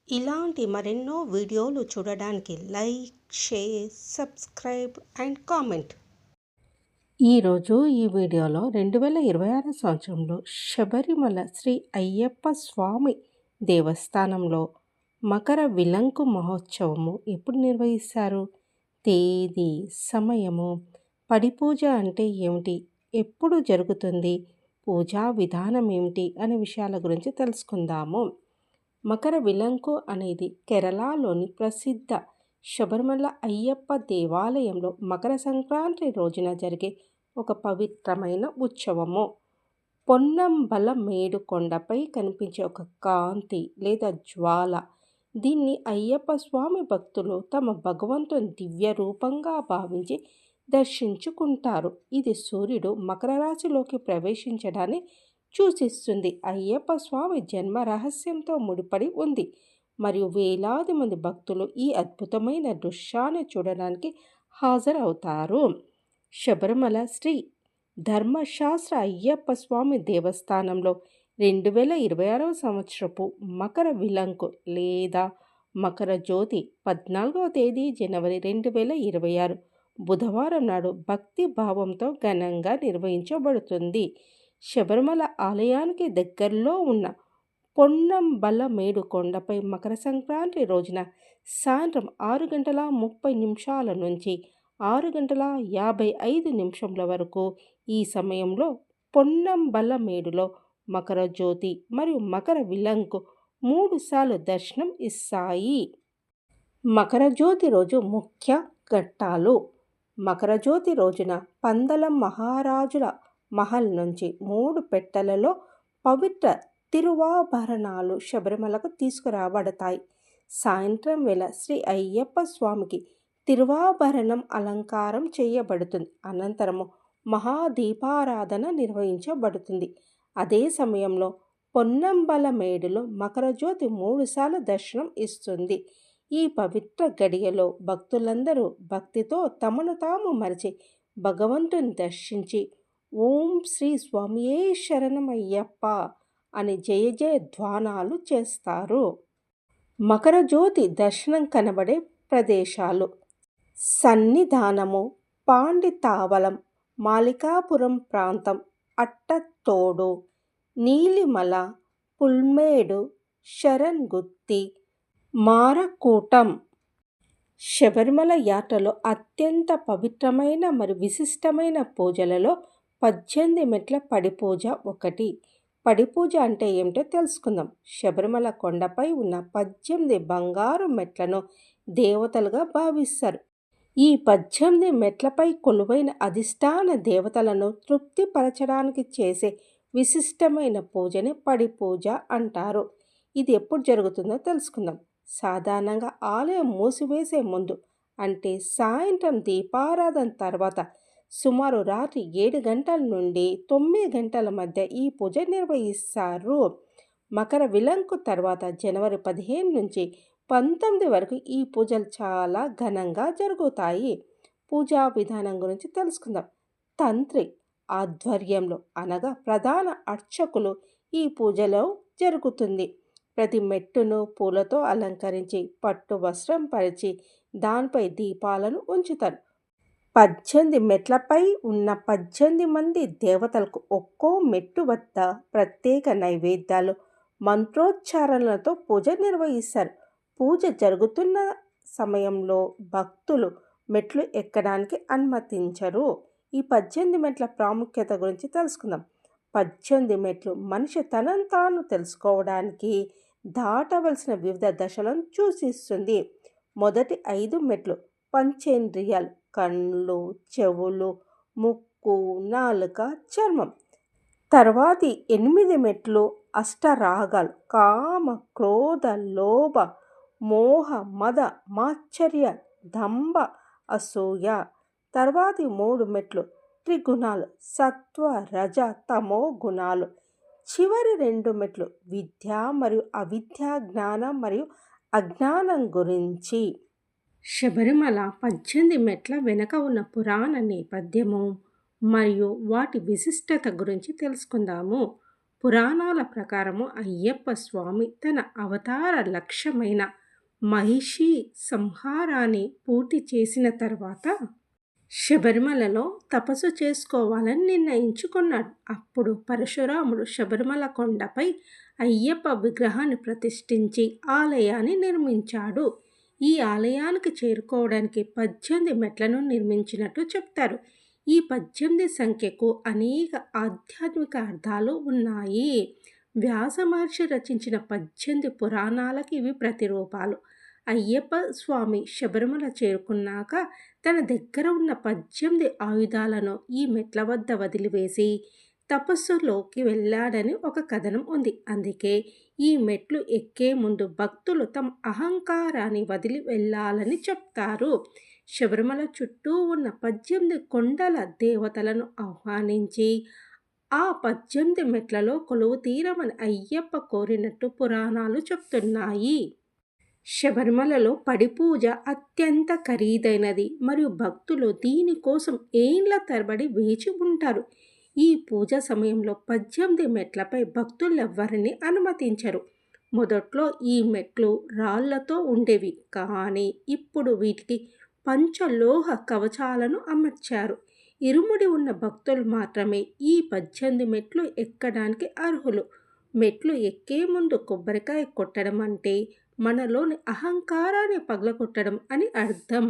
ఇలాంటి మరెన్నో వీడియోలు చూడడానికి like, share, subscribe and comment. ఈరోజు ఈ వీడియోలో 2026 సంవత్సరంలో శబరిమల శ్రీ అయ్యప్ప స్వామి దేవస్థానంలో మకర విలంకు మహోత్సవము ఎప్పుడు నిర్వహిస్తారు, తేదీ, సమయము, పడిపూజ అంటే ఏమిటి, ఎప్పుడు జరుగుతుంది, పూజా విధానం ఏమిటి అనే విషయాల గురించి తెలుసుకుందాము. మకర విలంకు అనేది కేరళలోని ప్రసిద్ధ శబరిమల అయ్యప్ప దేవాలయంలో మకర సంక్రాంతి రోజున జరిగే ఒక పవిత్రమైన ఉత్సవము. పొన్నంబల మేడు కొండపై కనిపించే ఒక కాంతి లేదా జ్వాల. దీన్ని అయ్యప్ప స్వామి భక్తులు తమ భగవంతుని దివ్య రూపంగా భావించి దర్శించుకుంటారు. ఇది సూర్యుడు మకర రాశిలోకి ప్రవేశించడాన్ని సూచిస్తుంది. అయ్యప్ప స్వామి జన్మ రహస్యంతో ముడిపడి ఉంది మరియు వేలాది మంది భక్తులు ఈ అద్భుతమైన దృశ్యాన్ని చూడడానికి హాజరవుతారు. శబరిమల శ్రీ ధర్మశాస్త్ర అయ్యప్ప స్వామి దేవస్థానంలో 2026 సంవత్సరపు మకర విలంకు లేదా మకర జ్యోతి 14వ తేదీ జనవరి 2026 బుధవారం నాడు భక్తి భావంతో ఘనంగా నిర్వహించబడుతుంది. శబరిమల ఆలయానికి దగ్గరలో ఉన్న పొన్నంబలమేడు కొండపై మకర సంక్రాంతి రోజున సాయంత్రం 6:30 నుంచి 6:55 వరకు ఈ సమయంలో పొన్నంబలమేడులో మకర జ్యోతి మరియు మకర విలంకు 3 సార్లు దర్శనం ఇస్తాయి. మకర జ్యోతి రోజు ముఖ్య ఘట్టాలు. మకర జ్యోతి రోజున పందలం మహారాజుల మహల్ నుంచి 3 పెట్టెలలో పవిత్ర తిరువాభరణాలు శబరిమలకు తీసుకురాబడతాయి. సాయంత్రం వేళ శ్రీ అయ్యప్ప స్వామికి తిరువాభరణం అలంకారం చేయబడుతుంది. అనంతరము మహాదీపారాధన నిర్వహించబడుతుంది. అదే సమయంలో పొన్నంబలమేడులో మకర జ్యోతి 3 సార్లు దర్శనం ఇస్తుంది. ఈ పవిత్ర గడియలో భక్తులందరూ భక్తితో తమను తాము మరిచి భగవంతుని దర్శించి ఓం శ్రీ స్వామియే శరణమయ్యప్ప అని జయ జయ ధ్వానాలు చేస్తారు. మకర జ్యోతి దర్శనం కనబడే ప్రదేశాలు: సన్నిధానము, పాండితావలం, మాలికాపురం ప్రాంతం, అట్టతోడు, నీలిమల, పుల్మేడు, శరన్గుత్తి, మారకూటం. శబరిమల యాత్రలో అత్యంత పవిత్రమైన మరియు విశిష్టమైన పూజలలో 18 మెట్ల పడిపూజ ఒకటి. పడిపూజ అంటే ఏమిటో తెలుసుకుందాం. శబరిమల కొండపై ఉన్న 18 బంగారు మెట్లను దేవతలుగా భావిస్తారు. ఈ 18 మెట్లపై కొలువైన అధిష్టాన దేవతలను తృప్తిపరచడానికి చేసే విశిష్టమైన పూజని పడిపూజ అంటారు. ఇది ఎప్పుడు జరుగుతుందో తెలుసుకుందాం. సాధారణంగా ఆలయం మూసివేసే ముందు అంటే సాయంత్రం దీపారాధన తర్వాత సుమారు రాత్రి 7 గంటల నుండి 9 గంటల మధ్య ఈ పూజ నిర్వహిస్తారు. మకర విలంకు తర్వాత జనవరి 15 నుంచి 19 వరకు ఈ పూజలు చాలా ఘనంగా జరుగుతాయి. పూజా విధానం గురించి తెలుసుకుందాం. తంత్రి ఆధ్వర్యంలో అనగా ప్రధాన అర్చకులు ఈ పూజలో జరుగుతుంది. ప్రతి మెట్టును పూలతో అలంకరించి పట్టు వస్త్రం పరిచి దానిపై దీపాలను ఉంచుతారు. 18 మెట్లపై ఉన్న 18 మంది దేవతలకు ఒక్కో మెట్టు వద్ద ప్రత్యేక నైవేద్యాలు, మంత్రోచ్చారణలతో పూజ నిర్వహిస్తారు. పూజ జరుగుతున్న సమయంలో భక్తులు మెట్లు ఎక్కడానికి అనుమతించరు. ఈ 18 మెట్ల ప్రాముఖ్యత గురించి తెలుసుకుందాం. 18 మెట్లు మనిషి తనను తాను తెలుసుకోవడానికి దాటవలసిన వివిధ దశలను సూచిస్తుంది. మొదటి 5 మెట్లు పంచేంద్రియాలు: కళ్ళు, చెవులు, ముక్కు, నాలుక, చర్మం. తర్వాతి 8 మెట్లు అష్టరాగాలు: కామ, క్రోధ, లోభ, మోహ, మద, మాత్సర్య, దంభ, అసూయ. తర్వాతి 3 మెట్లు త్రిగుణాలు: సత్వ, రజ, తమో గుణాలు. చివరి 2 మెట్లు విద్య మరియు అవిద్య, జ్ఞానం మరియు అజ్ఞానం గురించి. శబరిమల 18 మెట్ల వెనుక ఉన్న పురాణ నేపథ్యము మరియు వాటి విశిష్టత గురించి తెలుసుకుందాము. పురాణాల ప్రకారము అయ్యప్ప స్వామి తన అవతార లక్ష్యమైన మహిషి సంహారాన్ని పూర్తి చేసిన తర్వాత శబరిమలలో తపస్సు చేసుకోవాలని నిర్ణయించుకున్నాడు. అప్పుడు పరశురాముడు శబరిమల కొండపై అయ్యప్ప విగ్రహాన్ని ప్రతిష్ఠించి ఆలయాన్ని నిర్మించాడు. ఈ ఆలయానికి చేరుకోవడానికి 18 మెట్లను నిర్మించినట్టు చెప్తారు. ఈ 18 సంఖ్యకు అనేక ఆధ్యాత్మిక అర్థాలు ఉన్నాయి. వ్యాస మహర్షి రచించిన 18 పురాణాలకి ఇవి ప్రతిరూపాలు. అయ్యప్ప స్వామి శబరిమల చేరుకున్నాక తన దగ్గర ఉన్న 18 ఆయుధాలను ఈ మెట్ల వద్ద వదిలివేసి తపస్సులోకి వెళ్ళాడని ఒక కథనం ఉంది. అందుకే ఈ మెట్లు ఎక్కే ముందు భక్తులు తమ అహంకారాన్ని వదిలి వెళ్ళాలని చెప్తారు. శబరిమల చుట్టూ ఉన్న 18 కొండల దేవతలను ఆహ్వానించి ఆ 18 మెట్లలో కొలువు తీరమని అయ్యప్ప కోరినట్టు పురాణాలు చెప్తున్నాయి. శబరిమలలో పడిపూజ అత్యంత ఖరీదైనది మరియు భక్తులు దీనికోసం ఏండ్ల తరబడి వేచి ఉంటారు. ఈ పూజ సమయంలో 18 మెట్లపై భక్తులెవ్వరిని అనుమతించరు. మొదట్లో ఈ మెట్లు రాళ్లతో ఉండేవి, కానీ ఇప్పుడు వీటికి పంచలోహ కవచాలను అమర్చారు. ఇరుముడి ఉన్న భక్తులు మాత్రమే ఈ 18 మెట్లు ఎక్కడానికి అర్హులు. మెట్లు ఎక్కే ముందు కొబ్బరికాయ కొట్టడం అంటే మనలోని అహంకారాన్ని పగలగొట్టడం అని అర్థం.